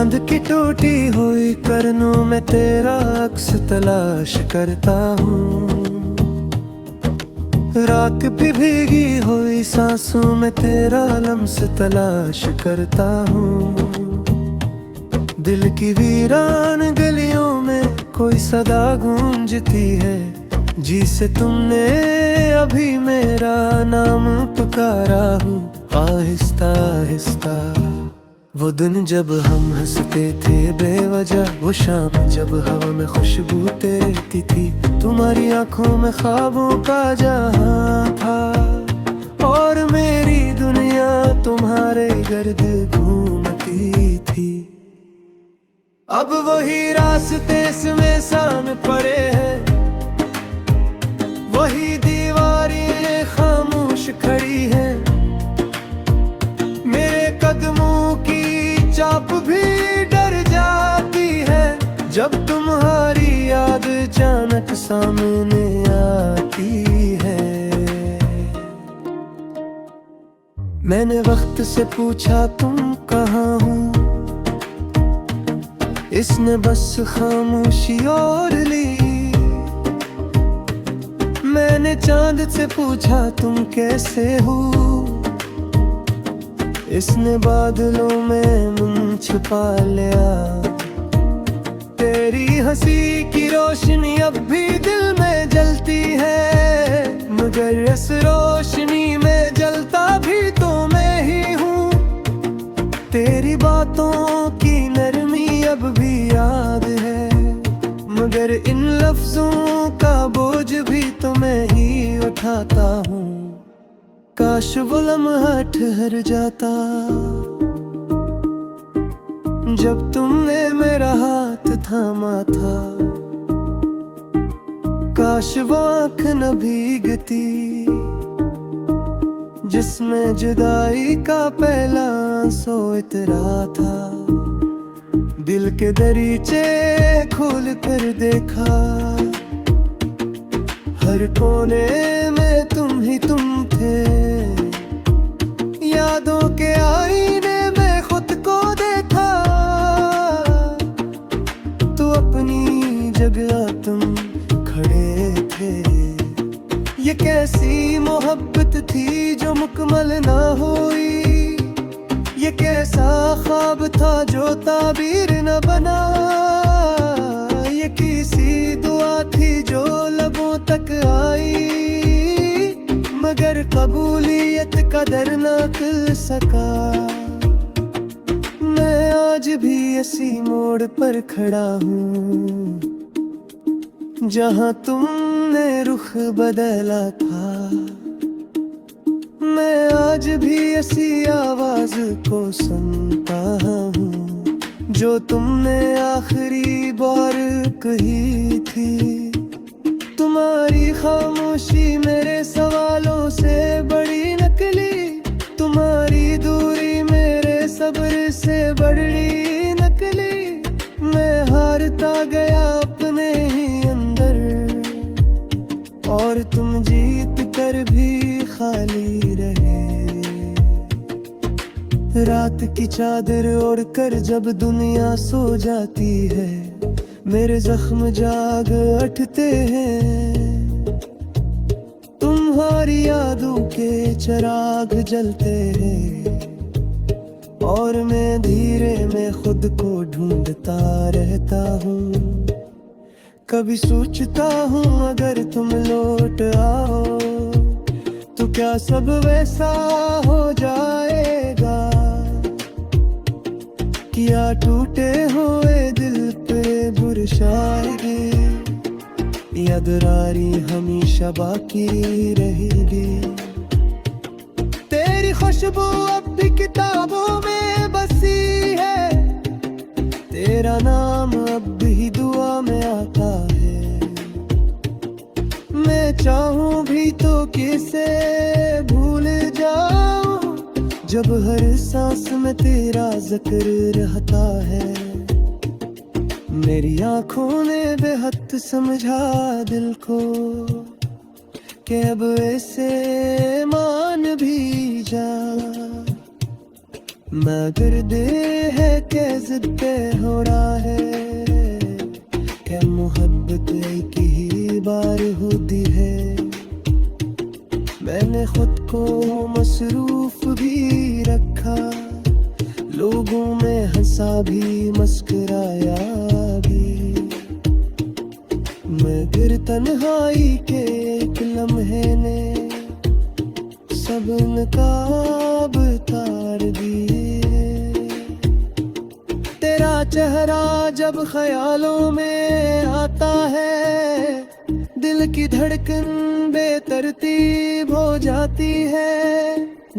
चांद की टूटी हुई करनों में तेरा अक्स तलाश करता हूँ। रात भी भीगी हुई सांसों में तेरा लम्स तलाश करता हूँ। दिल की वीरान गलियों में कोई सदा गूंजती है, जिसे तुमने अभी मेरा नाम पुकारा हूँ। आहिस्ता आहिस्ता वो दिन जब हम हंसते थे बेवजह, वो शाम जब हवा में खुशबू तेरी थी। तुम्हारी आंखों में ख्वाबों का जहां था और मेरी दुनिया तुम्हारे गर्द घूमती थी। अब वही रास्ते इसमें सामने पड़े हैं, वही दीवारें खामोश खड़ी हैं। मेरे कदमों की चाप भी डर जाती है जब तुम्हारी याद अचानक सामने आती है। मैंने वक्त से पूछा तुम कहाँ हो, इसने बस खामोशी ओढ़ ली। मैंने चांद से पूछा तुम कैसे हो, इसने बादलों में मुंह छुपा लिया। तेरी हंसी की रोशनी अब भी दिल में जलती है, मगर इस रोशनी में जलता भी तो मैं ही हूँ। तेरी बातों की नरमी अब भी याद है, मगर इन लफ्जों का बोझ भी तो मैं ही उठाता हूँ। काश वो लम्हा ठहर जाता जब तुमने मेरा हाथ थामा था। काश वो आँख न भीगती जिसमें जुदाई का पहला आंसू इतरा था। दिल के दरीचे खोल कर देखा, हर कोने में तुम ही तुम थे। यादों के आईने में खुद को देखा, तो अपनी जगह तुम खड़े थे। ये कैसी मोहब्बत थी जो मुकम्मल ना हुई, ये कैसा ख्वाब था जो ताबीर न बना। ये किसी दुआ थी जो लबों तक आई, मगर कबूलियत का दर न खुल सका। मैं आज भी इसी मोड़ पर खड़ा हूँ जहाँ तुमने रुख बदला था। मैं आज भी इसी आवाज को सुनता हूँ जो तुमने आखिरी बार कही थी। तुम्हारी खामोशी मेरे सवालों से बड़ी नकली, तुम्हारी दूरी मेरे सब्र से बड़ी नकली। मैं हारता गया अपने ही अंदर, और तुम जीत कर भी खाली रहे। रात की चादर ओढ़ कर जब दुनिया सो जाती है, मेरे जख्म जाग उठते हैं। तुम्हारी यादों के चिराग जलते हैं, और मैं धीरे में खुद को ढूंढता रहता हूँ। कभी सोचता हूँ अगर तुम लौट आओ तो क्या सब वैसा हो जाएगा। किया टूटे हुए दिल पे बुरशाएगी, यादगारी हमेशा बाकी रहेगी। तेरी खुशबू अब भी किताबों में बसी है, तेरा नाम अब भी दुआ में आता है। मैं चाहूं भी तो किसे भूल जाऊं, जब हर सांस में तेरा जिक्र रहता है। मेरी आंखों ने बेहद समझा दिल को कि अब ऐसे मान भी जा। मगर दिल है के जिद पे हो रहा है क्या मोहब्बत एक ही बार होती है। मैंने खुद को मसरूफ भी रखा, लोगों में हंसा भी मस्कराया भी, मगर तन्हाई के एक लम्हे ने सब नकाब तार दिए। तेरा चेहरा जब ख्यालों में आता है, दिल की धड़कन बेतरतीब हो जाती है।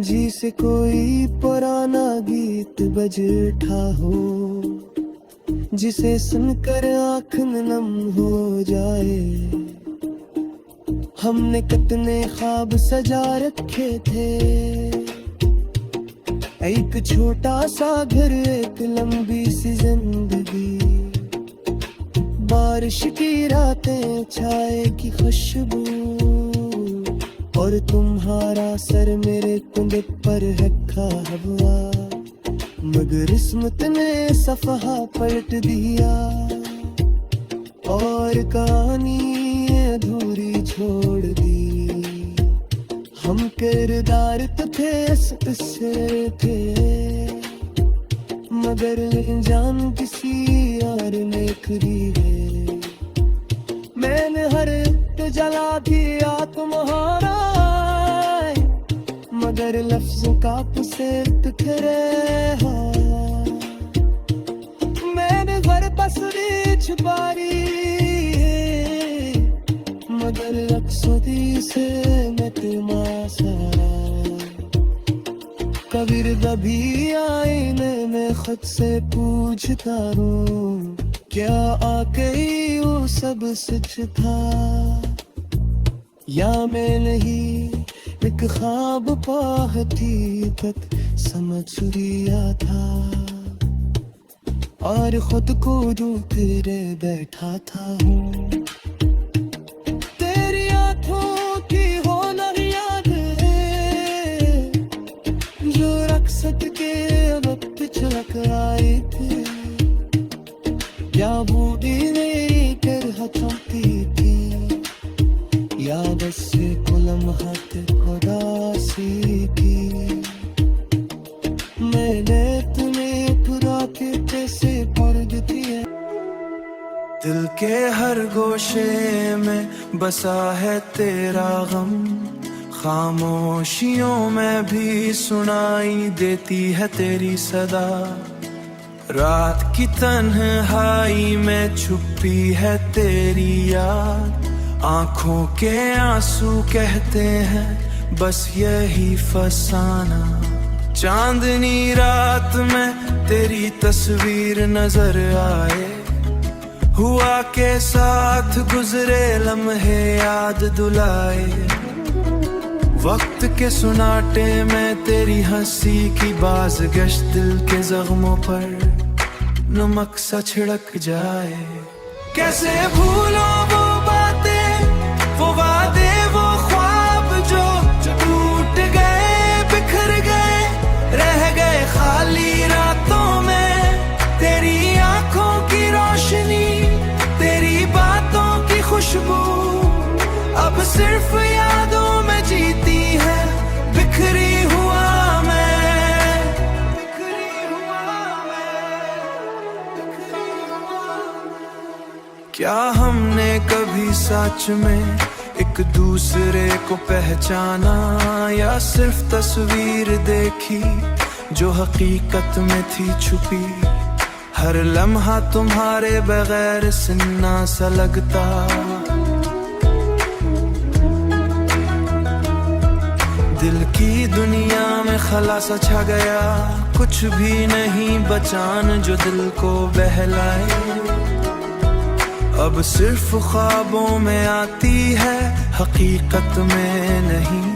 जी से कोई पुराना गीत बज उठा हो, जिसे सुनकर आँख नम हो जाए। हमने कितने ख्वाब सजा रखे थे, एक छोटा सा घर, एक लंबी सी जिंदगी, बारिश की रातें, चाय की खुशबू, और तुम्हारा सर मेरे कुंधे पर है हुआ। मगर किस्मत ने सफहा पलट दिया और कहानी अधूरी छोड़ दी। हम किरदार तो थे, असर थे, मगर जान किसी और ने खरी है। मैंने हर जला दिया तुम्हारा, मगर लफ्जों का तुझसे ठहरे हो। मैंने घर पसरी छुपारी, मगर अक्सों से मैं तमाशा। कबीर कभी आईने में खुद से पूछता हूँ, क्या आके वो सब सच था, या मैं नहीं एक ख्वाब पा हकीकत समझ लिया था, और खुद को जो तेरे बैठा था हूँ। तेरी आँखों की हो नहीं याद है, जो रक्सत के वक्त छलक आए थे, या बूढ़ी मेरी तरह चमकी थी, या बस लम्हात उदासी की। मैंने तुम्हें पूरा के कैसे पर्द दिया। दिल के हर गोशे में बसा है तेरा गम, खामोशियों में भी सुनाई देती है तेरी सदा। रात की तन्हाई में छुपी है तेरी याद, आंखों के आंसू कहते हैं बस यही फसाना। चांदनी रात में तेरी तस्वीर नजर आए, हुआ के साथ गुजरे लम्हे याद दुलाए। वक्त के सुनाटे में तेरी हंसी की बाज़गश्त दिल के जख्मों पर नमक सा छिड़क जाए। कैसे भूलो वो बातें, वो वादे, वो ख्वाब जो टूट गए, बिखर गए, रह गए खाली रातों में। तेरी आंखों की रोशनी, तेरी बातों की खुशबू, अब सिर्फ यादों में जीती है। बिखरी हुआ मैं, बिखरी हुआ मैं, बिखरी हुआ मैं। क्या हमने कभी सच में एक दूसरे को पहचाना, या सिर्फ तस्वीर देखी जो हकीकत में थी छुपी। हर लम्हा तुम्हारे बगैर सुन्ना सा लगता, दिल की दुनिया में खला सा छा गया। कुछ भी नहीं बचान जो दिल को बहलाए, अब सिर्फ ख्वाबों में आती है, हकीकत में नहीं।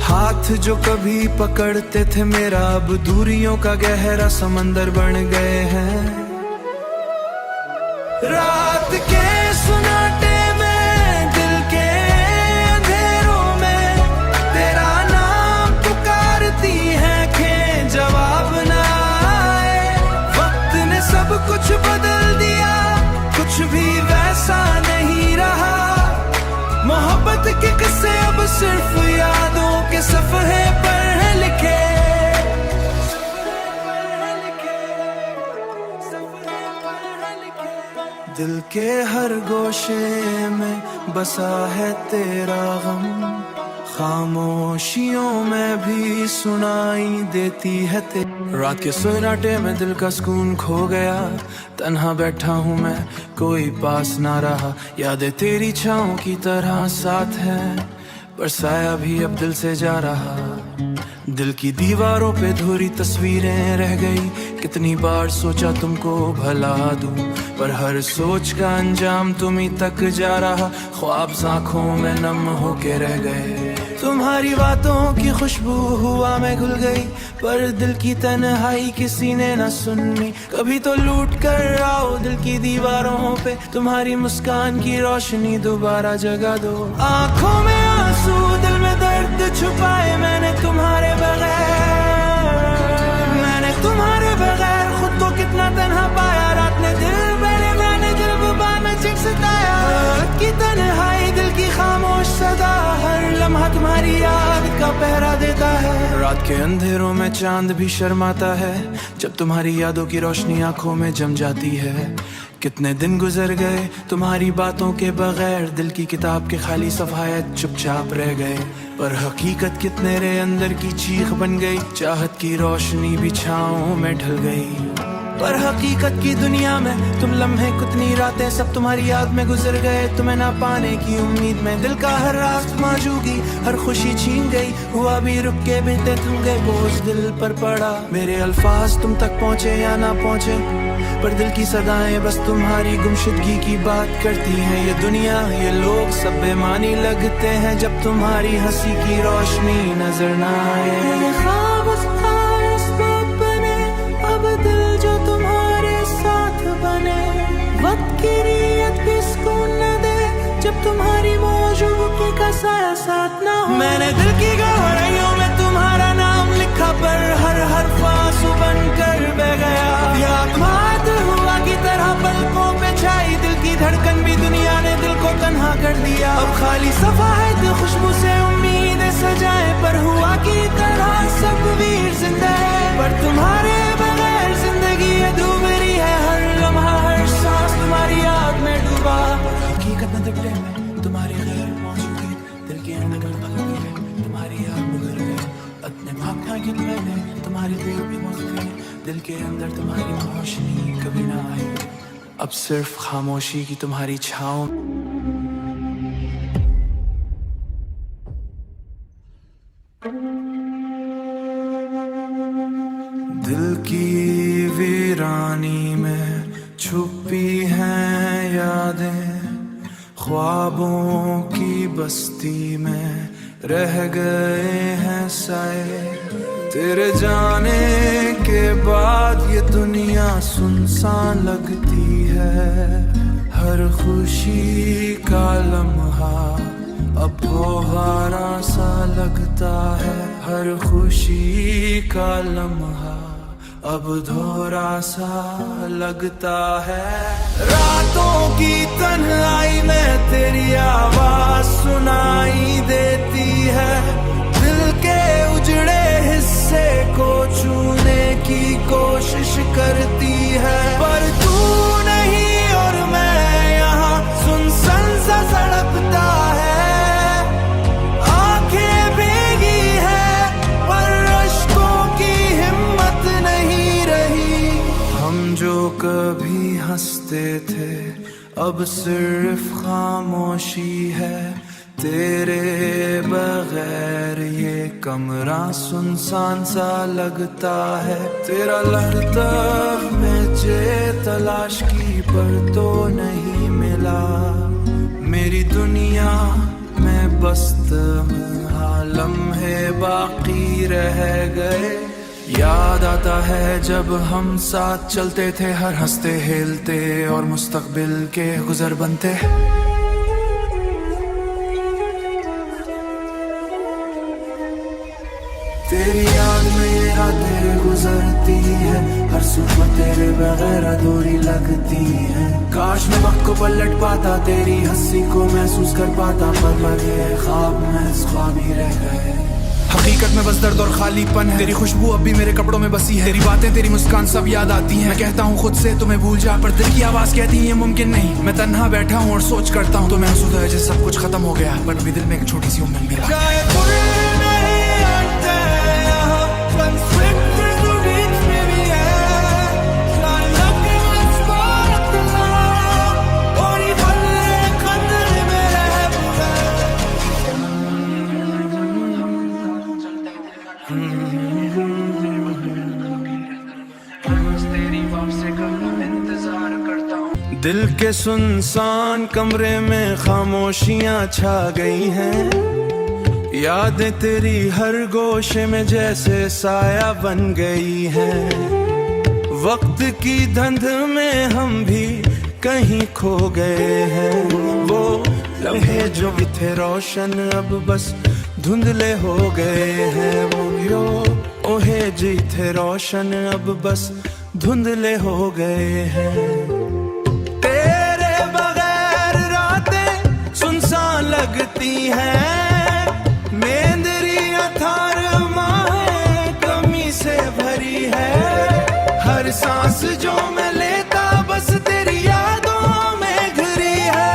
हाथ जो कभी पकड़ते थे मेरा, अब दूरियों का गहरा समंदर बन गए हैं। रात के सुनाटे में, दिल के अंधेरों में, तेरा नाम पुकारती है खे जवाब बाकी किस्से अब सिर्फ यादों के सफ़हे पर है लिखे। दिल के हर गोशे में बसा है तेरा गम, खामोशियों में भी सुनाई देती है रात के सन्नाटे में दिल का सुकून खो गया। तन्हा बैठा हूँ मैं, कोई पास ना रहा। यादें तेरी छाँव की तरह साथ है, पर साया भी अब दिल से जा रहा। दिल की दीवारों पे धुरी तस्वीरें रह गई। कितनी बार सोचा तुमको भला दूं, पर हर सोच का अंजाम तुम ही तक जा रहा। ख्वाब आंखों में नम होके रह गए। तुम्हारी बातों की खुशबू हुआ में घुल गई, पर दिल की तन्हाई किसी ने न सुनी। कभी तो लूट कर आओ दिल की दीवारों पे, तुम्हारी मुस्कान की रोशनी दोबारा जगा दो। आंखों में आंसू, दिल में दर्द छुपाए मैंने तुम्हारे बगैर खुद को कितना तन्हा पाया। रात ने दिल मैंने दिल बुबा में चिक सताया। की तन्हाई दिल की खामोश सदा, हर लम्हा तुम्हारी याद का पहरा देता है। रात के अंधेरों में चांद भी शर्माता है, जब तुम्हारी यादों की रोशनी आंखों में जम जाती है। कितने दिन गुजर गए तुम्हारी बातों के बगैर, दिल की किताब के खाली सफायत चुपचाप रह गए। पर हकीकत कितने रे अंदर की चीख बन गई, चाहत की रोशनी भी छाँव में ढल गई। पर हकीकत की दुनिया में तुम लम्हे कितनी रातें सब तुम्हारी याद में गुजर गए। तुम्हें ना पाने की उम्मीद में दिल का हर रात माजूगी, हर खुशी छीन गई। हुआ भी रुक के बीते थम गए, बोझ दिल पर पड़ा। मेरे अल्फाज तुम तक पहुँचे या ना पहुँचे, पर दिल की सदाएं बस तुम्हारी गुमशुदगी की बात करती हैं। ये दुनिया ये लोग सब बेमानी लगते हैं, जब तुम्हारी हंसी की रोशनी नजर ना आए। अब दिल जो तुम्हारे साथ बने, वक्त की रियत भी सुकून न दे, जब तुम्हारी मौजूदगी का साया साथ ना हो। मैंने दिल की गहराइयों में तुम्हारा नाम लिखा, पर हर हर्फ आंसू बनकर बह गया। याद हुआ की तरह पलकों पे छाई, दिल की धड़कन भी दुनिया ने दिल को तन्हा कर दिया। अब खाली सफायत खुशबू से उम्मीदें सजाए, पर हुआ की तरह सब वीर जिंदा है। पर तुम्हारे बगैर जिंदगी अधूरी है, हर लम्हा हर सांस तुम्हारी याद में डूबा। हकीकत न दिखने में तुम्हारी गैर मौजूदगी, दिल के अंदर है तुम्हारी याद में गुजर गए। अपने भागना गिन मैंने तुम्हारी बेबी मौजूदगी, दिल के अंदर तुम्हारी रोशनी कभी ना आई। अब सिर्फ खामोशी की तुम्हारी छाँव। दिल की वीरानी में छुपी हैं यादें, ख्वाबों की बस्ती में रह गए हैं साए। तेरे जाने के बाद ये दुनिया सुनसान लगती है, हर खुशी का लम्हा अब फुहारा सा लगता है। हर खुशी का लम्हा अब धोरा सा लगता है। रातों की तन्हाई में तेरी आवाज सुनाई देती है, दिल के उजड़े हिस्से को छूने की कोशिश करती है। पर तू नहीं और मैं यहाँ सुनसान सा सड़कता है। आंखें भीगी है पर अश्कों की हिम्मत नहीं रही। हम जो कभी हंसते थे अब सिर्फ खामोशी है। तेरे बगैर ये कमरा सुनसान सा लगता है। तेरा लहर में जे तलाश की पर तो नहीं मिला। मेरी दुनिया में बस लम्हे बाकी रह गए। याद आता है जब हम साथ चलते थे, हर हंसते खेलते और मुस्तकबिल के गुजर बनते। तेरी याद में ये रातें गुजरती है, हर सुबह तेरे बगैर अधूरी लगती है। काश मैं वक्त को पलट पाता, तेरी हंसी को महसूस कर पाता, पर लगे ख्वाब महज ख्वाब ही रह गए। हकीकत में बस दर्द और खालीपन है, तेरी खुशबू अब भी मेरे कपड़ों में बसी है। तेरी बातें तेरी मुस्कान सब याद आती हैं। मैं कहता हूँ खुद से तुम्हें भूल जा, पर दिल की आवाज कहती है ये मुमकिन नहीं। मैं तन्हा बैठा हूँ और सोच करता हूँ तो महसूस है जैसे सब कुछ खत्म हो गया, पर अभी दिल में एक छोटी सी उम्मीद मिला। दिल के सुनसान कमरे में खामोशियां छा गई हैं, यादें तेरी हर गोशे में जैसे साया बन गई हैं। वक्त की धंध में हम भी कहीं खो गए हैं, वो लम्हे जो भी थे रोशन अब बस धुंधले हो गए हैं। वो यो ओहे जी थे रोशन अब बस धुंधले हो गए हैं। लगती है मेंदरियां थार माहे कमी से भरी है, हर सांस जो मैं लेता बस तेरी यादों में घुरी है,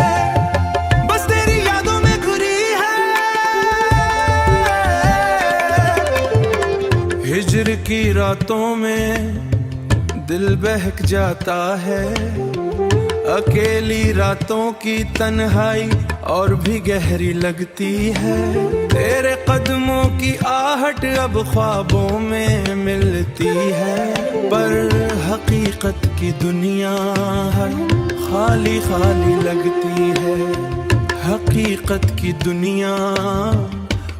बस तेरी यादों में घुरी है। हिज्र की रातों में दिल बहक जाता है, अकेली रातों की तन्हाई और भी गहरी लगती है। तेरे कदमों की आहट अब ख्वाबों में मिलती है, पर हकीकत की दुनिया हर खाली खाली लगती है। हकीकत की दुनिया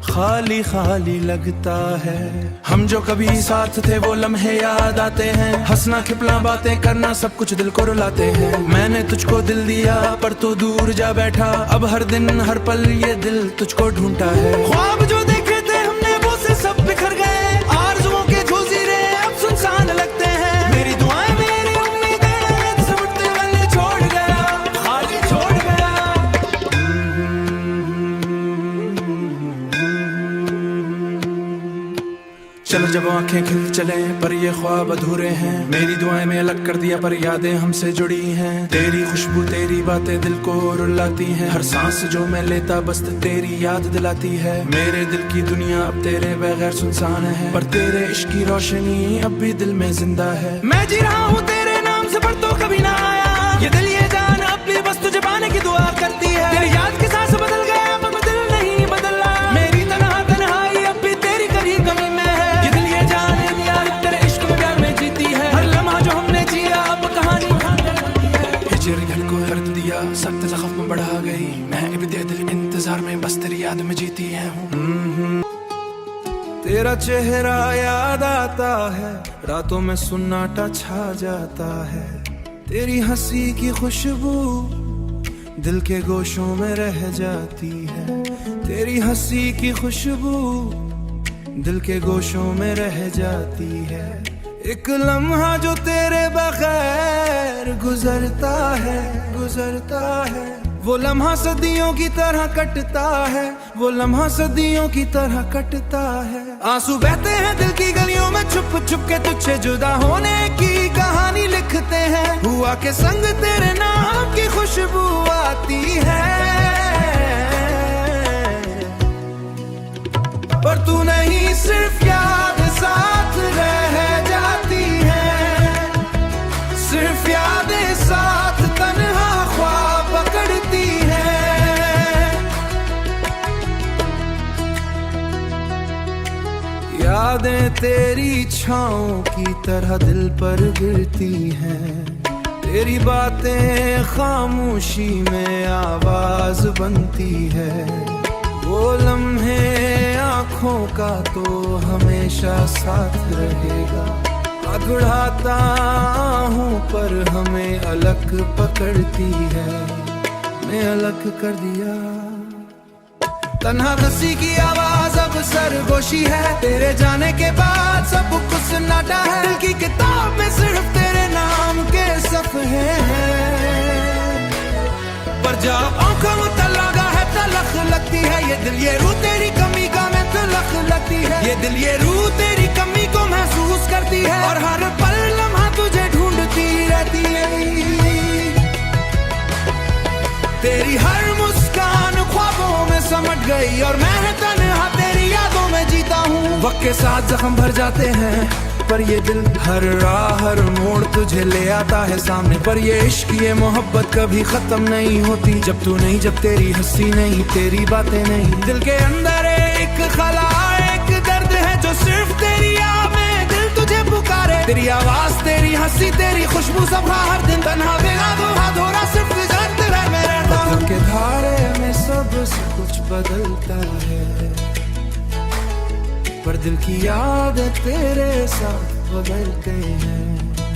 खाली खाली लगता है। हम जो कभी साथ थे वो लम्हे याद आते हैं, हंसना खिपला बातें करना सब कुछ दिल को रुलाते हैं। मैंने तुझको दिल दिया पर तू दूर जा बैठा, अब हर दिन हर पल ये दिल तुझको ढूंढता है। ख्वाब जो देखे थे हमने वो से सब बिखर गए, आरज़ुओं के झोंझिरे अब सुनसान लगते हैं। मेरी दुआएं मेरी उम्मीदें सब उठते वाले छोड़ गया, खाली छोड़ गया। चलो जब आंखें खिल चले पर ये ख्वाब अधूरे हैं, मेरी दुआएं में अलग कर दिया पर यादें हमसे जुड़ी हैं। तेरी खुशबू तेरी बातें दिल को रुलाती हैं, हर सांस जो मैं लेता बस तेरी याद दिलाती है। मेरे दिल की दुनिया अब तेरे बगैर सुनसान है, पर तेरे इश्क की रोशनी अब भी दिल में जिंदा है। मैं जी रहा हूँ तेरे नाम से पर तो कभी ना आया, ये दिल ये जान अब भी बस तुझे पाने की दुआ करती है। तेरी याद के सांस बदल गया मगर दिल नहीं बदला, मेरी तन्हाई अब भी तेरी करीब कमी में है। ये दिल ये जान यार तेरे इश्क में प्यार में जीती है, हर लम्हा जो हमने जिया अब कहानी हिजर दिल को दर्द दिया, सख्त ज़ख्म में बढ़ा गई। मैं इब्तिदा दिल इंतजार में बस तेरी याद में जीती है हूँ। तेरा चेहरा याद आता है, रातों में सुन्नाटा छा जाता है। तेरी हंसी की खुशबू दिल के गोशों में रह जाती है। तेरी हंसी की खुशबू दिल के गोशों में रह जाती है। एक लम्हा जो तेरे बगैर गुजरता है, गुजरता है। वो लम्हा सदियों की तरह कटता है, वो लम्हा सदियों की तरह कटता है। आंसू बहते हैं दिल की गलियों में, छुप छुप के तुझसे जुदा होने की कहानी लिखते हैं। हुआ के संग तेरे नाम की खुशबू आती है, पर तू नहीं सिर्फ याद साथ रह जाती है, सिर्फ यादें साथ तन्हा ख्वाब पकड़ती है। यादें तेरी छाँव की तरह दिल पर गिरती हैं, तेरी बातें खामोशी में आवाज बनती है। वो लम्हे आँखों का तो हमेशा साथ रहेगा, अगड़ाता हूँ पर हमें अलग पकड़ती है। मैं अलग कर दिया तन्हा किसी की आवाज अब सरगोशी है, तेरे जाने के बाद सब कुछ सन्नाटा है। दिल की किताब में सिर्फ तेरे नाम के सफ़े हैं, पर जब आंखों में तलगा है तलख लगती है। ये दिल ये रूह तेरी कमी का मैं तलख लगती है। ये दिल ये रूह तेरी कमी को महसूस करती है, और हर पल लम्हा तुझे ढूंढती रहती है। तेरी हर मुस्कान ख्वाबों में समट गई, और मैं तन्हा तेरी यादों में जीता हूँ। वक्त के साथ जख्म भर जाते हैं, पर ये दिल हर राह हर मोड़ तुझे ले आता है सामने। पर ये इश्क ये मोहब्बत कभी खत्म नहीं होती, जब तू नहीं, जब तेरी हंसी नहीं, तेरी बातें नहीं। दिल के अंदर एक खला एक दर्द है, जो सिर्फ तेरी याद में दिल तुझे पुकारे। तेरी आवाज तेरी हंसी तेरी खुशबू सब हर दिन तन्हा बेगाना धोरा सिर्फ गुजरते रह मैं रहता हूँ। दिल के धारे में सब कुछ बदलता है, पर दिल की यादें तेरे साथ बदलते हैं।